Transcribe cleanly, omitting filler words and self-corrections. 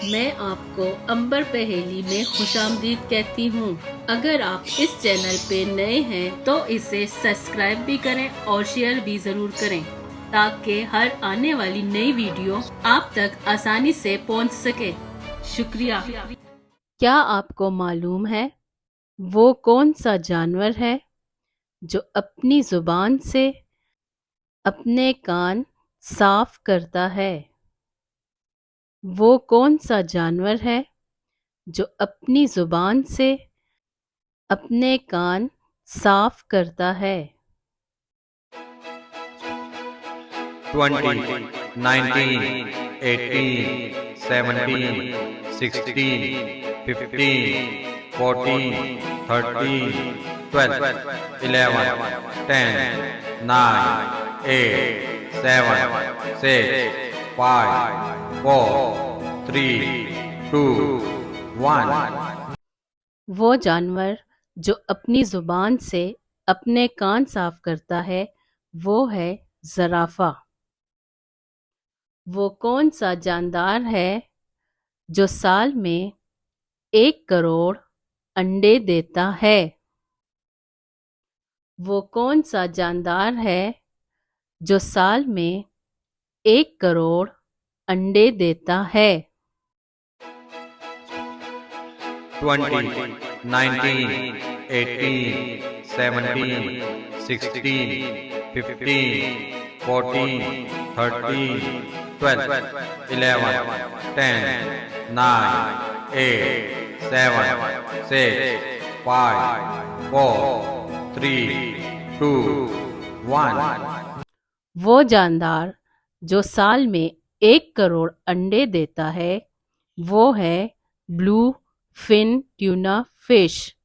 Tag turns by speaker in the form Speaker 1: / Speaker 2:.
Speaker 1: मैं आपको अंबर पहेली में खुशामदीद कहती हूँ। अगर आप इस चैनल पे नए हैं तो इसे सब्सक्राइब भी करें और शेयर भी जरूर करें ताकि हर आने वाली नई वीडियो आप तक आसानी से पहुँच सके। शुक्रिया। क्या आपको मालूम है वो कौन सा जानवर है जो अपनी जुबान से अपने कान साफ करता है? वो कौन सा जानवर है जो अपनी जुबान से अपने कान साफ करता है?
Speaker 2: 20, 19, 18, 17, 16, 15, 14, 13, 12, 11, 10, 9, 8, 7, 6, 5, 4, 3, 2, 1.
Speaker 1: वो जानवर जो अपनी जुबान से अपने कान साफ करता है वो है ज़राफ़ा। वो कौन सा जानदार है जो साल में 1 करोड़ अंडे देता है? वो कौन सा जानदार है जो साल में 1 करोड़ अंडे देता है?
Speaker 2: 20, 19, 18, 17, 16, 15, 14, 13, 12, 11, 10, 9, 8, 7, 6, 5, 4, 3, 2, 1.
Speaker 1: वो जानदार जो साल में 1 करोड़ अंडे देता है वो है ब्लू फिन ट्यूना फिश।